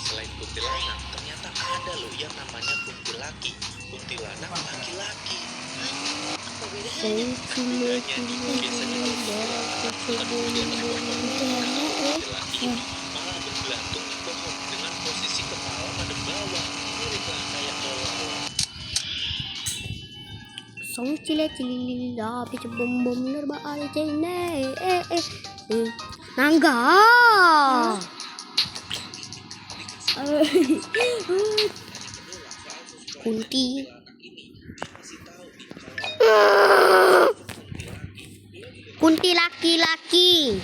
Selain kuntilanak, ternyata ada loh yang namanya kuntilaki, kuntilanak laki-laki. Apa bedanya? Bedanya nih, biasanya kuntilaki ini malah bergelantung di pohon dengan posisi kepala madep bawah, miriplah kayak kelelawar. Song cile-cilila picu bom bom nerba al cene nangga kunti laki-laki.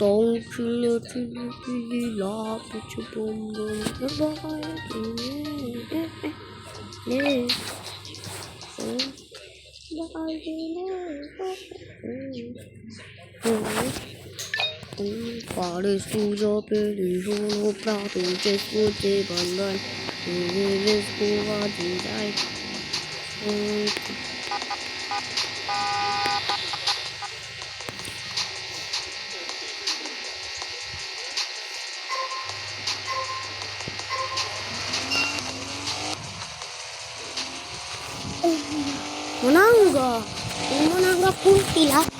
Song cile-cilila picu bom bom nerba al cene Pare suja peli sono prato Gesù te bandan Niles kuwa jindai Menangga kuntilanak.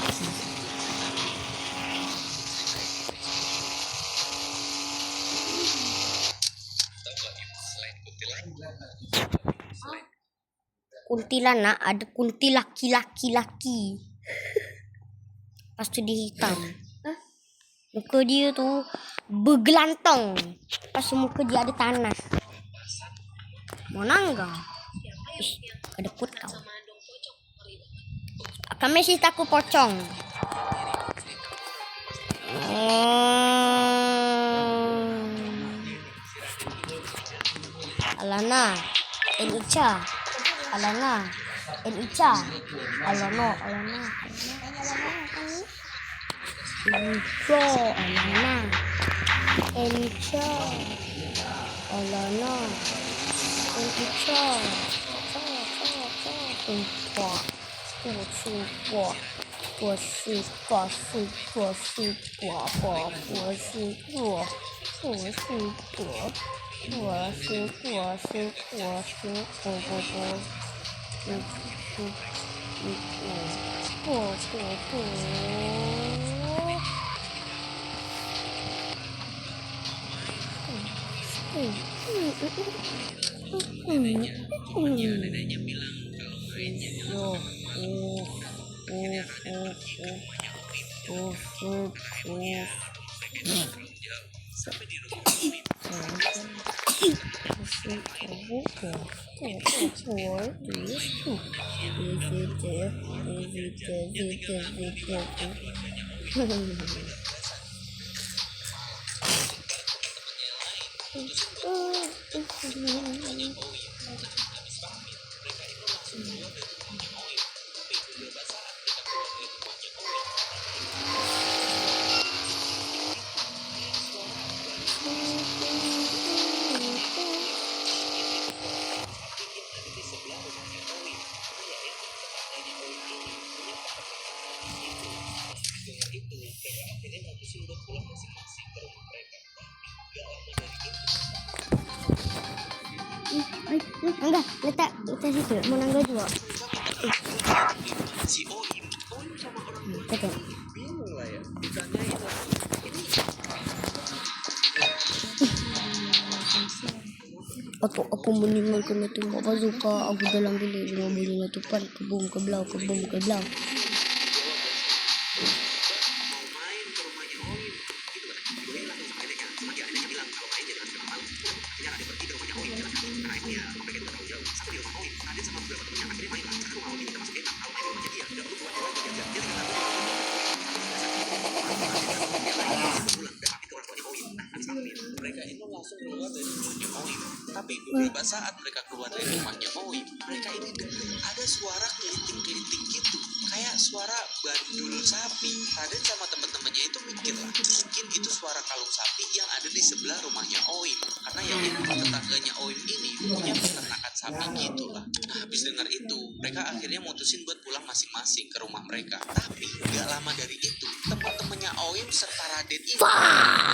Kuntilanak ada kuntilaki-laki-laki. Pasti di hitam. Muka dia tuh bergelantong. Pas muka dia ada tanah. Menangga. Ada putau. Kami sih takut pocong. Alana, Enicha, Alana, Enicha, Alana, Enicha, Alana, Enicha, Enggak, letak situ, menangga juga. Si Oim sama orang Betul. bingung lah ya, ditanyain lah. Aku meninggalkan itu Bapak suka aku dalam bilik dengan bunyinya tupan kebum kebelau. Main ke rumahnya Oim gitu kan. Doi langsung sama adanya bilang kalau main jangan setengah malam. mereka itu langsung keluar dari rumahnya Oim. Tapi beberapa saat mereka keluar dari rumahnya Oim, mereka ini dengar ada suara keliting-keliting gitu, kayak suara bandul sapi. Raden sama teman-temannya itu mikir lah, mungkin itu suara kalung sapi yang ada di sebelah rumahnya Oim, karena yang di rumah tetangganya Oim ini punya peternakan sapi gitu lah. Nah, habis dengar itu, mereka akhirnya mutusin buat pulang masing-masing ke rumah mereka. Tapi gak lama dari itu, teman-temannya Oim serta Raden ini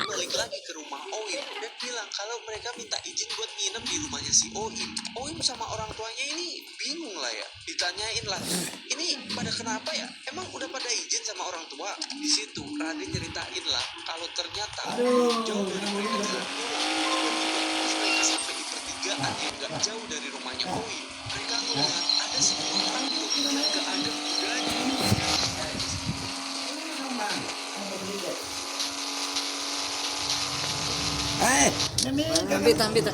balik lagi ke rumah Oim dan bilang kalau mereka minta izin buat nginep di rumahnya si Oim. Oim sama orang tuanya ini bingung lah ya, ditanyain lah, ini pada kenapa ya? Emang udah pada izin sama orang tua? Di situ Raden nyeritain lah kalau ternyata jauh dari mereka jalan pulang, tiba-tiba pas mereka sampai di pertigaan yang gak jauh dari rumahnya Oim, mereka ngeliat ada sebuah truk yang gak ada kudanya. Tambit.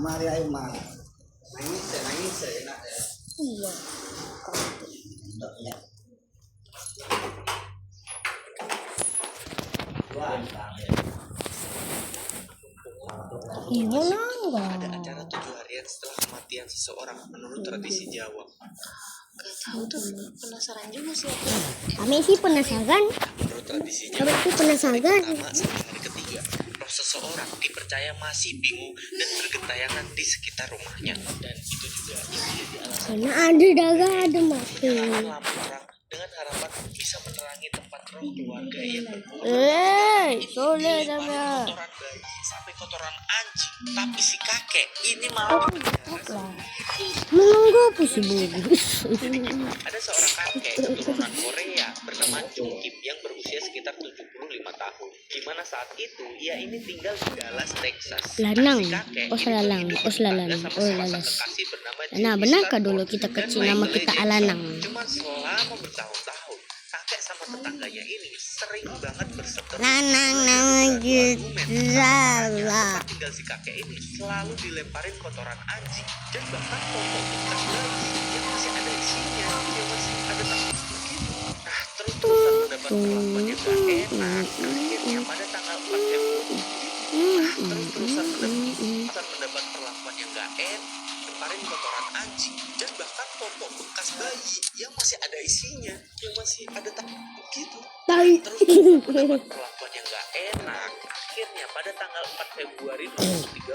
Mari ayo mah. Nangis ya enak ya. Iya. Ibu nangga. Ada acara 7 harian setelah kematian seseorang menurut tradisi Jawa. Gak tahu tuh, penasaran juga sih aku. Kami sih penasaran. Menurut tradisi Kami Jawa, sih penasaran. pertama sampai hari ketiga, roh seseorang dipercaya masih bingung dan bergentayangan di sekitar rumahnya. Dan itu juga yang menjadi alasan Karena ada daga ada mati. menyalakan lampu terang dengan harapan bisa menerangi tempat roh keluarga yang berkumpul. Soleh Paling sama. kotoran bayi sampai kotoran anjing, tapi si kakek ini malah Menunggu pusi bagus. ada seorang kakek keturunan Korea bernama Jung Kim yang berusia sekitar 75 tahun. Di mana saat itu ia ini tinggal di Dallas, Texas. Lanang. Si kakek Oh, ini selalang. hidup Oh, selalang. bertetangga sama Oh, sepasang lalas. kekasih bernama Nah, Jimmy benarkah Stanford dulu kita dan kecil Michael nama kita Jackson? Alanang? Cuman selama bertahun-tahun kakek sama tetangganya ini sering banget berseteru. Lanang Mulai nama dari gitu. argumen, Salah. tempat tinggal si kakek ini selalu dilemparin kotoran anjing dan bahkan popok bekas bayi yang masih ada isinya, yang masih ada takut begitu. Nah, terus-terusan mendapat perlakuan yang gak enak. Akhirnya pada tanggal 4 Februari, terus-terusan mendapat perlakuan yang gak enak, lemparin kotoran anjing dan bahkan popok bekas bayi yang masih ada isinya, yang masih ada takut begitu. Terus mendapat perlakuan yang gak enak. Akhirnya pada tanggal 4 Februari 2013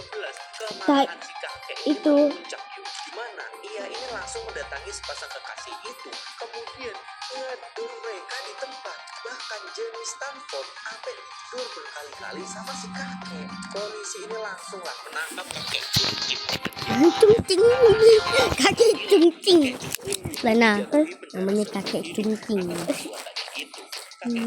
kemarahan si kakek Itu. memuncak yuk. Dimana ia ini langsung mendatangi sepasang kekasih itu, kemudian ngedor mereka di tempat. Bahkan Jamie Stanford sampai tidur berkali-kali sama si kakek. Polisi ini langsung lah menangkap kakek Jungkim. Cungcing. Kakek cungcing. Lana, namanya kakek cungcing.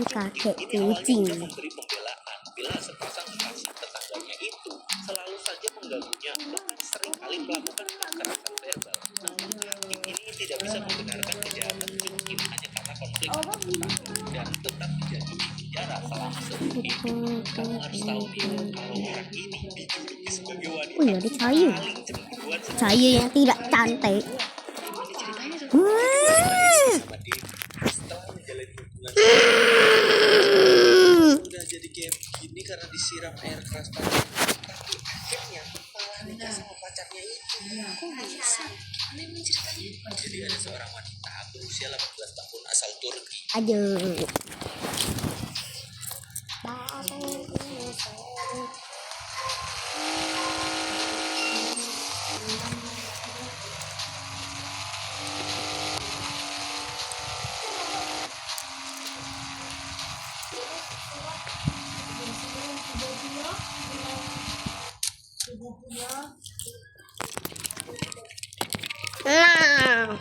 Kakek cungcing. Memberi pembelaan bila sepasang kekasih tetangganya itu selalu saja mengganggunya, bahkan sering kali melakukan kekerasan verbal. Namun hakim ini tidak bisa membenarkan kejahatan Jungkim hanya karena konflik dan tetap dijatuhi penjara selama seumur hidup. Kamu harus tahu nih, kalau orang ini dijuluki sebagai wanita Oh iya, ada cahaya. paling cemburuan Saya yang tidak cantik. Gimana ceritanya tuh? Wah. Sama dia setelah menjalani hubungan udah jadi kayak begini karena disiram air keras pacar, tapi akhirnya malah nikah sama pacarnya itu. Kok bisa? Aneh ceritanya. Jadi ada seorang wanita berusia 18 tahun asal Turki. Aduh. Nah.